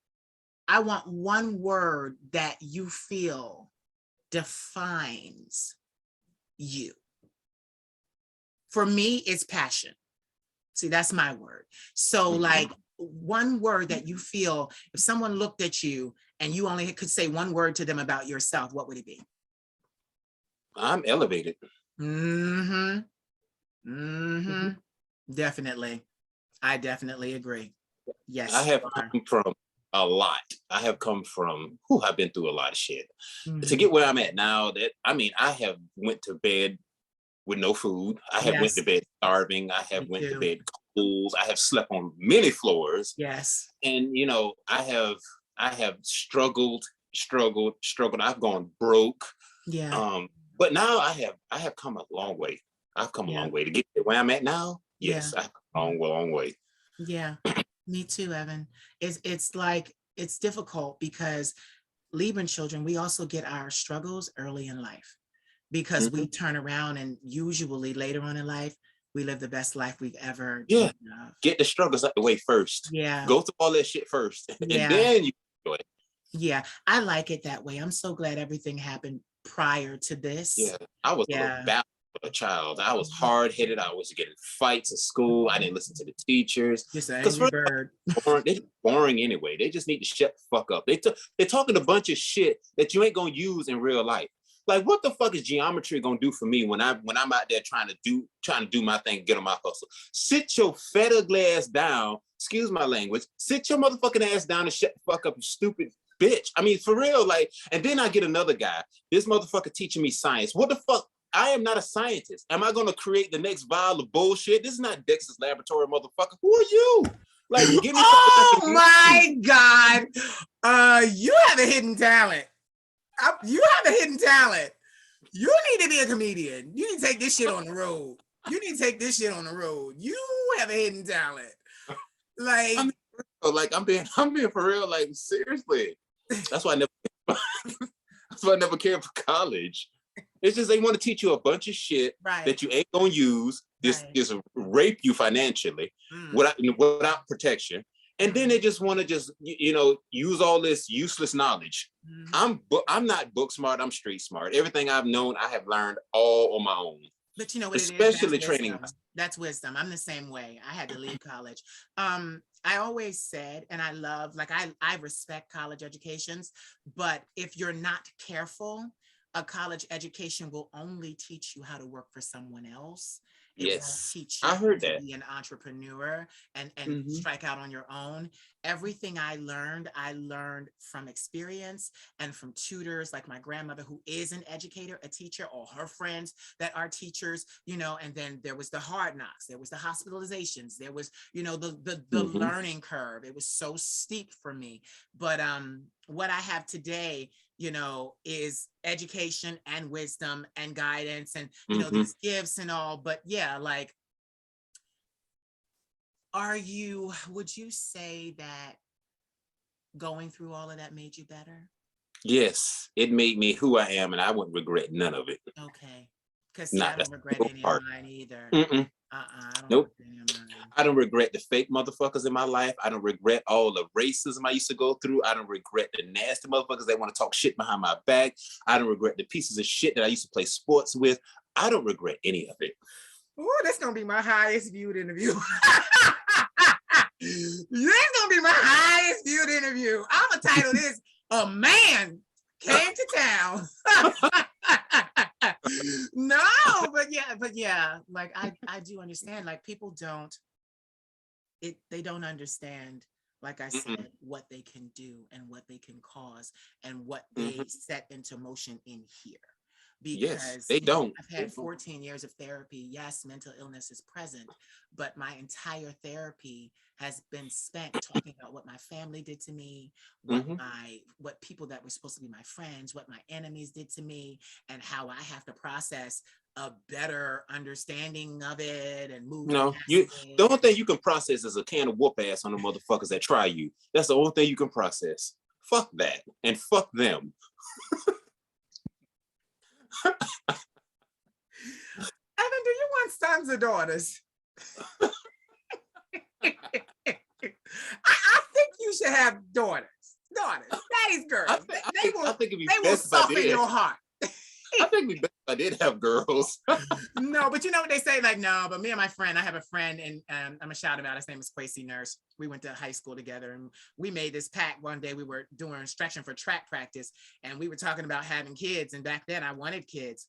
one word that you feel defines you. For me, it's passion. See, that's my word. So one word that you feel, if someone looked at you and you only could say one word to them about yourself, what would it be? I'm elevated. Definitely. I definitely agree. I Yes, you have are. come from a lot. I have come from, whew, I've been through a lot of shit to Mhm. get where I'm at now. That I mean, I have went to bed with no food. I have went to Yes, bed starving. I have me went to too. bed cold. I have slept on many floors, Yes. and I have struggled. I've gone broke. Yeah. Um, but now I have come a long way. I've come a Yeah. long way to get to where I'm at now. Yeah. Yes, I've come a long way. Yeah. Me too, Evan. It's like it's difficult because leaving children, we also get our struggles early in life because we Mhm. turn around and usually later on in life, we live the best life we've ever Yeah, dreamed of. get the struggles out the way first. Yeah. Go through all that shit first, and Yeah. then you enjoy it. Yeah. I like it that way. I'm so glad everything happened prior to Yeah, this. I was a little Yeah. bad a child. I was hard headed. I was getting fights at school. I didn't listen to the teachers Just an because angry for bird. boring, they're boring anyway. They just need to shut the fuck up. They're talking a bunch of shit that you ain't gonna use in real life. Like, what the fuck is geometry gonna do for me when I'm out there trying to do my thing, get on my hustle? Sit your fat ugly ass down. Excuse my language. Sit your motherfucking ass down and shut the fuck up, you stupid bitch. I mean, for real. Like, and then I get another guy. This motherfucker teaching me science. What the fuck? I am not a scientist. Am I gonna create the next vial of bullshit? This is not Dexter's laboratory, motherfucker. Who are you? Like, give me something I Oh can use. my God. You have a hidden talent. You have a hidden talent. You need to be a comedian. You need to take this shit on the road. You need to take this shit on the road. You have a hidden talent. I Like, mean, I'm being for real. Like, seriously. That's why I never that's why I never cared for college. It's just they want to teach you a bunch of shit right, that you ain't gonna use. This right. is rape you financially Mm, without protection, and then they mm, just want to just use all this useless knowledge. mm. I'm not book smart. I'm street smart. Everything I've known, I have learned all on my own, But you know what it is? That's especially training. wisdom. That's wisdom. I'm the same way. I had to leave college. I always said, and I love, like I respect college educations, but if you're not careful, a college education will only teach you how to work for someone else. It won't Yes, teach you I how heard to that. be an entrepreneur and Hmm. strike out on your own. Everything I learned from experience and from tutors like my grandmother, who is an educator, a teacher, or her friends that are teachers, and then there was the hard knocks, there was the hospitalizations, there was, the Hmm. learning curve. It was so steep for me. But what I have today, is education and wisdom and guidance and, Hmm. these gifts and all. But yeah, like, would you say that going through all of that made you better? Yes, it made me who I am, and I wouldn't regret none of it. Okay. Because see, I Not a don't regret single any of part. mine either. Mm-mm. I don't Nope. regret any of mine. I don't regret the fake motherfuckers in my life. I don't regret all the racism I used to go through. I don't regret the nasty motherfuckers that want to talk shit behind my back. I don't regret the pieces of shit that I used to play sports with. I don't regret any of it. Oh, that's gonna be my highest viewed interview. This gonna be my highest viewed interview. I'm gonna title this "A Man Came to Town." No, but yeah, like I do understand. Like people they don't understand. Like I Mm-mm. said, what they can do and what they can cause and what Mm-hmm. they set into motion in here. Yes, Because, they don't. I've They had don't. 14 years of therapy. Yes, mental illness is present, but my entire therapy has been spent talking about what my family did to me, Mm-hmm. what people that were supposed to be my friends, what my enemies did to me, and how I have to process a better understanding of it and move No, past you. The only it. thing you can process is a can of whoop ass on the motherfuckers that try you. That's the only thing you can process. Fuck that, and fuck them. Evan, do you want sons or daughters? I think you should have daughters. Daughters, daddy's girls. I think it'd be They will best if I soften did. your heart. I think it'd be best if I did have girls. No, but you know what they say? Like, no, but me and my friend, I have a friend, and I'm gonna shout him out. His name is Quasi Nurse. We went to high school together, and we made this pact one day. We were doing stretching for track practice, and we were talking about having kids. And back then, I wanted kids.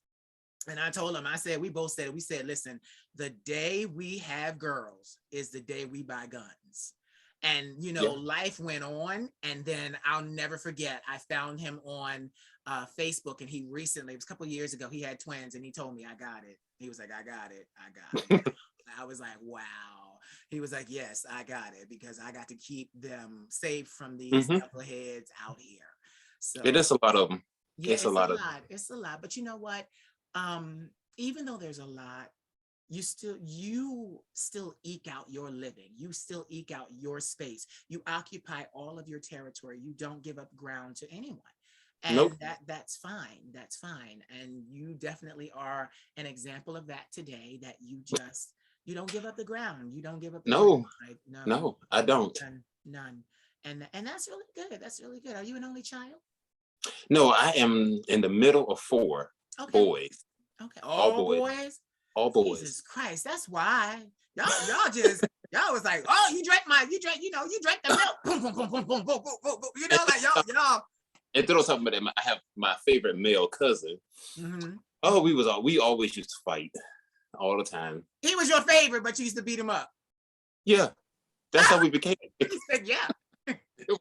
And I told him, I said, we both said, we said, listen, the day we have girls is the day we buy guns. And, you know, life went on. And then I'll never forget, I found him on Facebook, and he recently, it was a couple of years ago, he had twins, and he told me, I got it. He was like, I got it. I was like, wow. He was like, yes, I got it, because I got to keep them safe from these knuckleheads out here. So it is a lot of them. yeah, it's a lot. It's a lot. But you know what? Even though there's a lot, you still eke out your living. You still eke out your space. You occupy all of your territory. You don't give up ground to anyone. And that's fine. That's fine. And you definitely are an example of that today, that you don't give up the ground. You don't give up the ground, right? No, I don't. None. And that's really good. That's really good. Are you an only child? No, I am in the middle of 4 boys. Okay. All boys? All boys. Jesus Christ. That's why. Y'all was like, oh, you drank the milk. Boom, boom, boom, boom, boom, boom, boom, boom. You know, like y'all. And throw something about that. I have my favorite male cousin. Oh, we always used to fight all the time. He was your favorite, but you used to beat him up. Yeah. That's how we became. He said, yeah.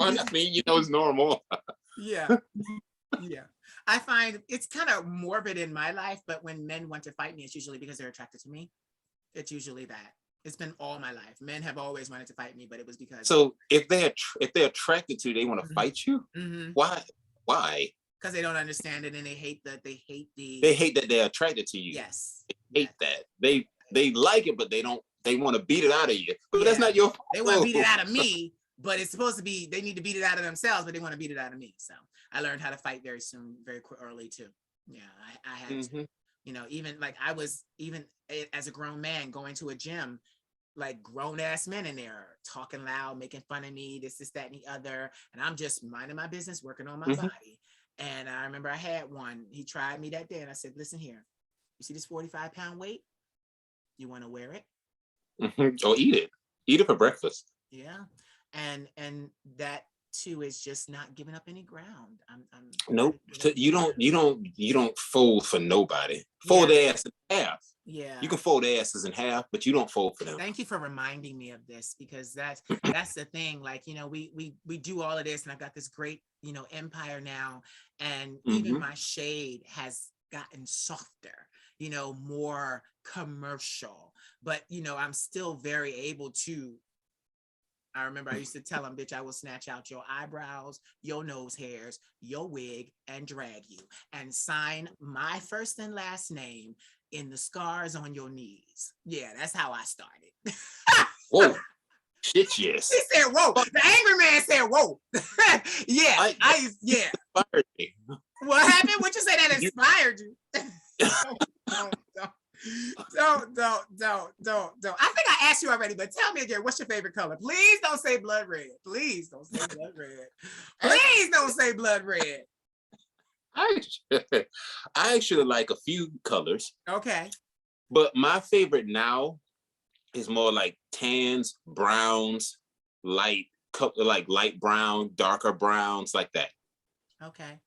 I mean, you know, it's normal. Yeah. Yeah. I find it's kind of morbid in my life, but when men want to fight me, it's usually because they're attracted to me. It's usually that. It's been all my life. Men have always wanted to fight me, but it was because. So if they're attracted to you, they want to fight you. Why? Because they don't understand it, and they hate that they're attracted to you. Yes. They hate that. They like it, but they want to beat it out of you. But that's not your fault. They want to beat it out of me, but it's supposed to be, they need to beat it out of themselves, but they want to beat it out of me. So I learned how to fight very soon, very early too. Yeah, I had to. You know, even like I was, even as a grown man, going to a gym, like grown ass men in there talking loud, making fun of me, this, that, and the other. And I'm just minding my business, working on my body. And I remember I had one, he tried me that day, and I said, listen here, you see this 45-pound weight? You want to wear it? Or eat it for breakfast. Yeah. And that too is just not giving up any ground. Nope. So you don't fold for nobody. Fold their ass in half. Yeah. You can fold their asses in half, but you don't fold for them. Thank you for reminding me of this, because that's the thing. Like, you know, we do all of this, and I've got this great, you know, empire now, and even my shade has gotten softer, you know, more commercial, but you know, I'm still very able to. I remember I used to tell him, bitch, I will snatch out your eyebrows, your nose hairs, your wig, and drag you, and sign my first and last name in the scars on your knees. Yeah, that's how I started. Whoa. Shit, yes. He said, whoa. The angry man said, whoa. Yeah, yeah. Inspired me. What happened? What you say that inspired you? Don't. I think I asked you already, but tell me again, what's your favorite color? Please don't say blood red. Please don't say blood red. Please don't say blood red. I actually like a few colors. Okay. But my favorite now is more like tans, browns, light brown, darker browns, like that. Okay.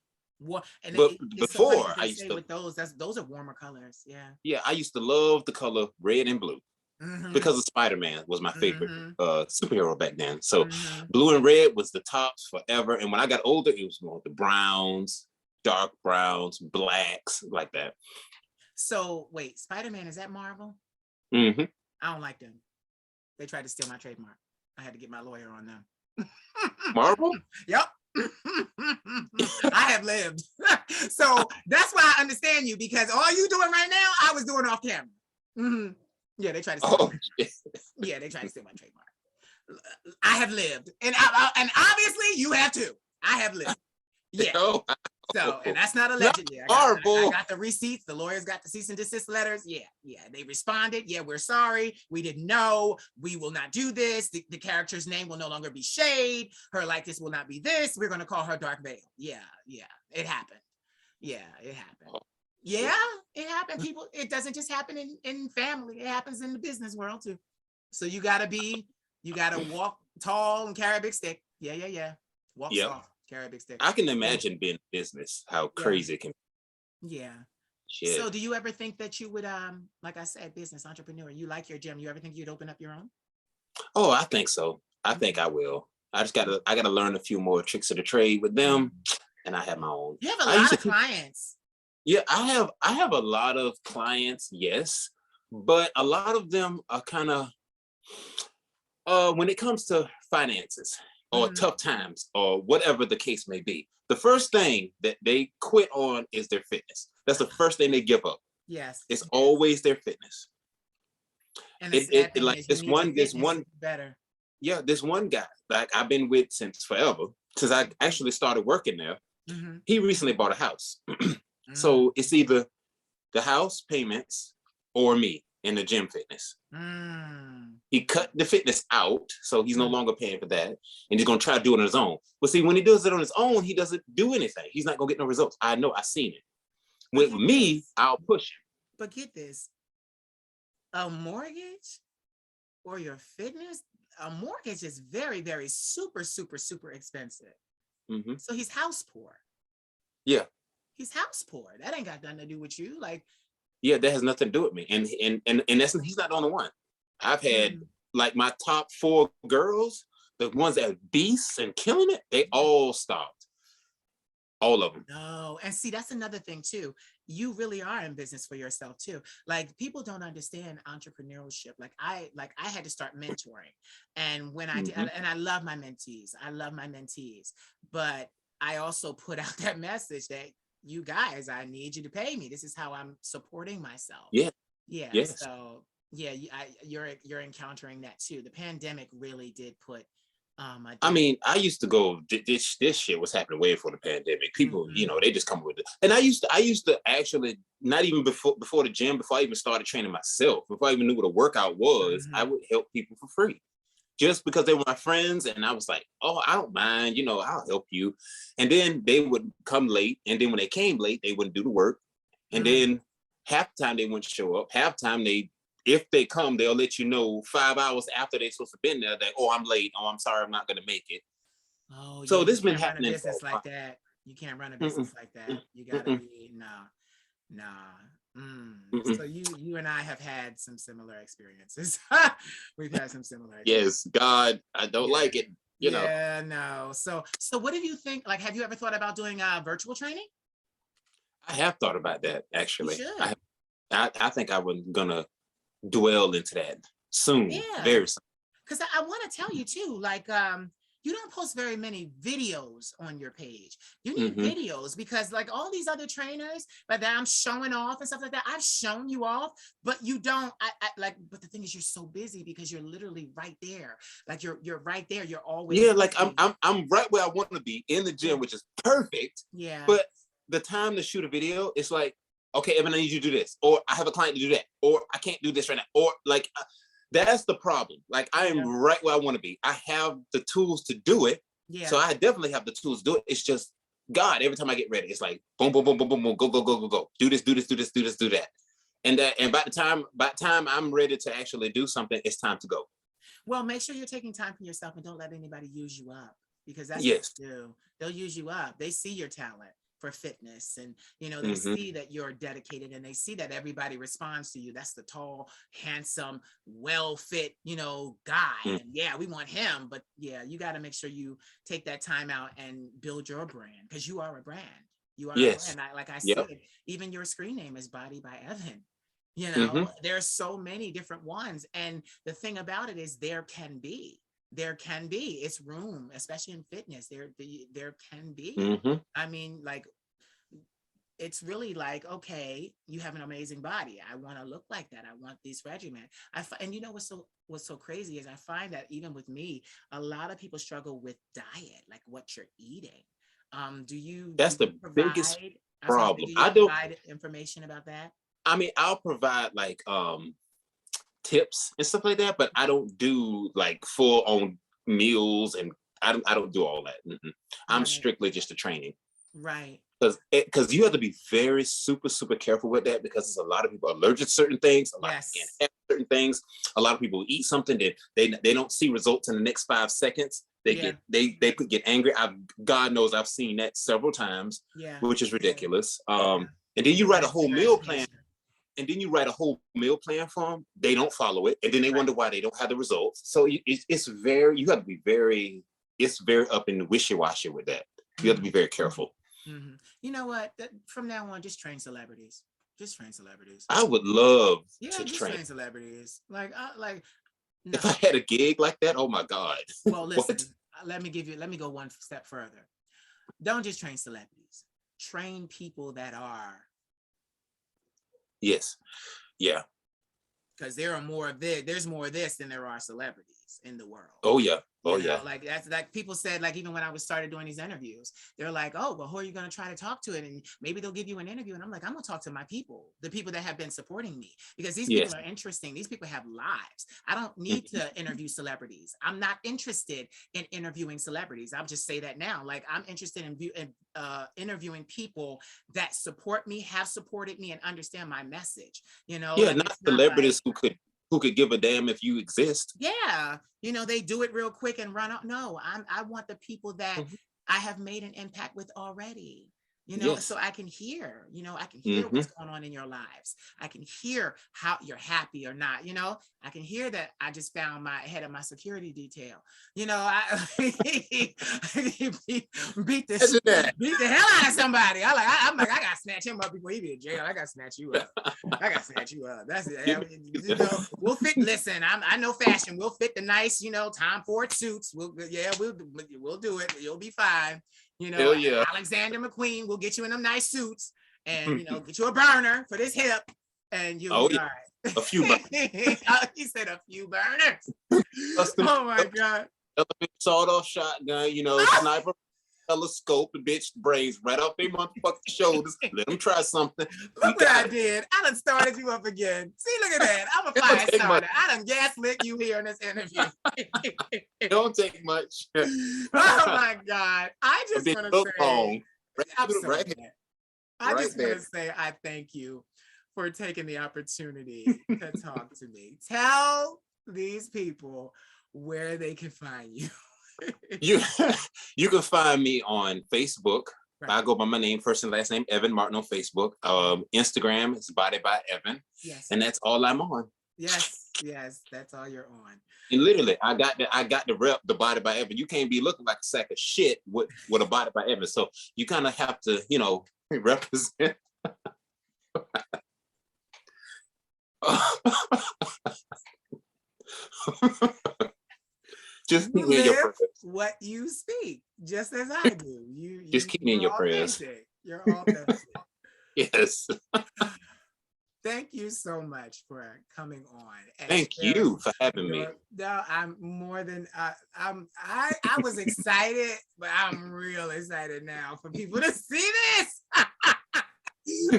Well, and but before I used to with those are warmer colors. Yeah. Yeah, I used to love the color red and blue because of Spider-Man was my favorite superhero back then. So blue and red was the tops forever. And when I got older, it was more the browns, dark browns, blacks, like that. So wait, Spider-Man, is that Marvel? I don't like them. They tried to steal my trademark. I had to get my lawyer on them. Marvel? Yep. I have lived. So that's why I understand you, because all you doing right now, I was doing off camera. Yeah, they tried to steal yeah, they tried to steal my trademark. I have lived. And obviously you have too. I have lived. Yeah. So, and that's not allegedly. I got the receipts. The lawyers got the cease and desist letters. Yeah. They responded. Yeah, we're sorry. We didn't know. We will not do this. The character's name will no longer be Shade. Her likeness will not be this. We're going to call her Dark Veil. Yeah. It happened. Yeah, it happened. Yeah, it happened. People, it doesn't just happen in family. It happens in the business world too. So you got to walk tall and carry a big stick. Yeah. Walk soft. Carry a big stick. I can imagine being in business, how crazy it can be. Yeah. So Shit. do you ever think that you would, like I said, business entrepreneur, you like your gym, you ever think you'd open up your own? Oh, I think so. I think Mhm. I will. I gotta learn a few more tricks of the trade with them, Mhm. and I have my own. You have a I lot used of to clients. Yeah, I have a lot of clients, yes, but a lot of them are kind of when it comes to finances or Mhm. tough times or whatever the case may be. The first thing that they quit on is their fitness. That's the first thing they give up. Yes, It's yes. always their fitness. And the sad thing Like is you need your this fitness to one be better. yeah, this one guy like I've been with since forever, since I actually started working there. Mhm. He recently bought a house. Mm. So it's either the house payments or me in the gym fitness. Mm. He cut the fitness out, so he's no Mm. longer paying for that, and he's gonna try to do it on his own. But see, when he does it on his own, he doesn't do anything. He's not gonna get no results. I know. I've seen it. But With get me, this. I'll push him. But get this. A mortgage or your fitness, a mortgage is very, very super, super, super expensive. Hmm. So he's house poor. Yeah, He's house poor. That ain't got nothing to do with you. Like, yeah, that has nothing to do with me. And that's he's not the only one. I've had mm, like my top four girls, the ones that are beasts and killing it. They all stopped. All of them. no. And see, that's another thing too. You really are in business for yourself too. Like people don't understand entrepreneurship. Like I had to start mentoring. And when I did, Hmm. and I love my mentees. I love my mentees. But I also put out that message that you guys, I need you to pay me. This is how I'm supporting myself. Yeah. Yeah. Yes. So yeah, you're encountering that too. The pandemic really did put a I damn. mean, I used to go. This shit was happening way before the pandemic. People, Mhm. they just come with it. And I used to actually not even before the gym, before I even started training myself, before I even knew what a workout was, I Mhm. would help people for free, just because they were my friends, and I was like, oh, I don't mind, I'll help you. And then they would come late, and then when they came late, they wouldn't do the work, and Mm. then half the time they wouldn't show up. Half the time if they come, they'll let you know 5 hours after they're supposed to been there that, oh, I'm late. Oh, I'm sorry, I'm not going to make it. Oh yeah, So you this has been can't run a happening for business a like that. You can't run a while. Mm-mm, business like that. You gotta mm-mm, be nah, nah. Mm. mm-mm. So you and I have had some similar experiences. We've had some similar experiences. Yes, God, I don't Yeah. like it. Yeah, no. So what do you think? Like, have you ever thought about doing virtual training? I have thought about that You actually. should. I think I was gonna dwell into that soon, Yeah. very soon. Because I want to tell you too, like you don't post very many videos on your page. You need Hmm. videos because like all these other trainers, but that I'm showing off and stuff like that. I've shown you off, but you don't. I like. But the thing is, you're so busy because you're literally right there. Like you're right there. You're always Yeah, like looking. I'm right where I want to be in the Yeah. gym, which is perfect. Yeah. But the time to shoot a video, it's like, okay, Evan, I need you to do this, or I have a client to do that, or I can't do this right now, or like that's the problem. Like I am Yeah. right where I want to be. I have the tools to do it, Yeah. so I definitely have the tools to do it. It's just God. Every time I get ready, it's like boom, boom, boom, boom, boom, boom, go, go, go, go, go. Do this, do this, do this, do this, do that. And by the time I'm ready to actually do something, it's time to go. Well, make sure you're taking time for yourself and don't let anybody use you up because that's what Yes. they do. They'll use you up. They see your talent for fitness and they Hmm. see that you're dedicated and they see that everybody responds to you. That's the tall, handsome, well-fit, guy. And yeah, we want him, but yeah, you got to make sure you take that time out and build your brand because you are a brand. You are a Yes. brand. Like I Yep. said, even your screen name is Body by Evan. Hmm. There's so many different ones. And the thing about it is there can be it's room, especially in fitness. There can be. Hmm. I mean, like it's really like, okay, you have an amazing body. I want to look like that. I want this regimen. And what's so crazy is I find that even with me, a lot of people struggle with diet, like what you're eating. Do That's you the biggest provide? I was gonna say, problem. do you I don't. provide information about that? I mean, I'll provide like tips and stuff like that, but I don't do like full on meals, and I don't do all that. Mm-mm. I'm Right, strictly just a training. right. Because you have to be very super super careful with that, because there's a lot of people allergic to certain things, a lot of people can't Yes. have certain things, a lot of people eat something that they don't see results in the next 5 seconds, Yeah. they could get angry. God knows I've seen that several times, Yeah. which is Yeah. ridiculous. Yeah. And then you write a whole meal plan. Gratification. And then you write a whole meal plan for them. They don't follow it, and then they wonder why they don't have the results. So it's very, you have to be very, it's very up in the wishy-washy with that. You have to be very careful. Mm-hmm. You know what? From now on, just train celebrities. Just train celebrities. I would love to just train celebrities. Like, no. If I had a gig like that, oh my God. Well, listen, let me go one step further. Don't just train celebrities. Train people that are. Yes. Yeah. Because there are more of this. There's more of this than there are celebrities in the world. Oh yeah. Oh You know, yeah. like that's like people said, like even when I was started doing these interviews, they're like, oh, well, who are you going to try to talk to it? And maybe they'll give you an interview. And I'm like, I'm going to talk to my people, the people that have been supporting me, because these people are interesting. These people have lives. I don't need to interview celebrities. I'm not interested in interviewing celebrities. I'll just say that now. Like I'm interested in interviewing people that support me, have supported me, and understand my message. You know, yeah, like, not celebrities who could give a damn if you exist. Yeah, you know, they do it real quick and run off. No, I want the people that I have made an impact with already. You know, so I can hear, I can hear what's going on in your lives. I can hear how you're happy or not. You know, I can hear that I just found my head of my security detail. You know, I beat the hell out of somebody. I'm like, I gotta snatch him up before he be in jail. I gotta snatch you up. That's it. You know, we'll fit. Listen, I know fashion. We'll fit the nice, Tom Ford suits. We'll do it. You'll be fine. You know, Alexander McQueen will get you in them nice suits and, get you a burner for this hip and you'll be all right. A few burners. He said a few burners. Oh my God. Sawed-off shotgun, sniper, telescope, the bitch brains right off their motherfucking shoulders. Let them try something. Look what I did. I done started you up again. See, look at that. I'm a fire starter. I done gaslit you here in this interview. It don't take much. Oh my God. I just want to say, I just want to say I thank you for taking the opportunity to talk to me. Tell these people where they can find you. You can find me on Facebook. Right. I go by my name, first and last name, Evan Martin on Facebook. Instagram is Body by Evan. Yes. And that's all I'm on. Yes, that's all you're on. And literally, I got the rep, the Body by Evan. You can't be looking like a sack of shit with a Body by Evan. So you kind of have to, represent. Just keep me in your prayers. What you speak, just as I do. Just keep me in your prayers. You're authentic. Yes. Thank you so much for coming on. Thank you for having me. No, I'm more than I was excited, but I'm real excited now for people to see this.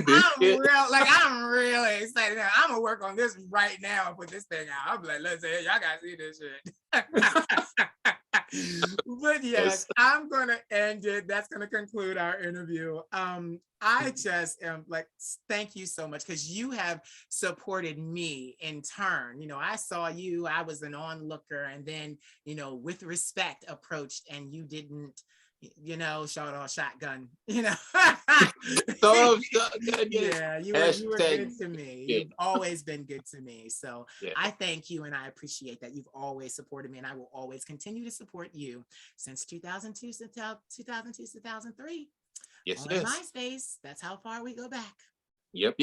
I'm really excited now. I'm gonna work on this right now and put this thing out. I'm like, listen, y'all gotta see this shit. But yes, I'm gonna end it. That's gonna conclude our interview. I just am like, thank you so much, because you have supported me in turn. I saw you, I was an onlooker, and then, with respect approached, and you didn't, shot off shotgun, Yeah, you were good to me. You've always been good to me. So I thank you and I appreciate that you've always supported me, and I will always continue to support you since 2002 to 2003. Yes, on MySpace. That's how far we go back. Yep.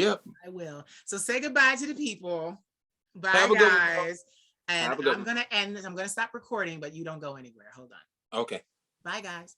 I will. So say goodbye to the people. Bye, guys. And I'm gonna end this. I'm gonna stop recording, but you don't go anywhere. Hold on. Okay. Bye, guys.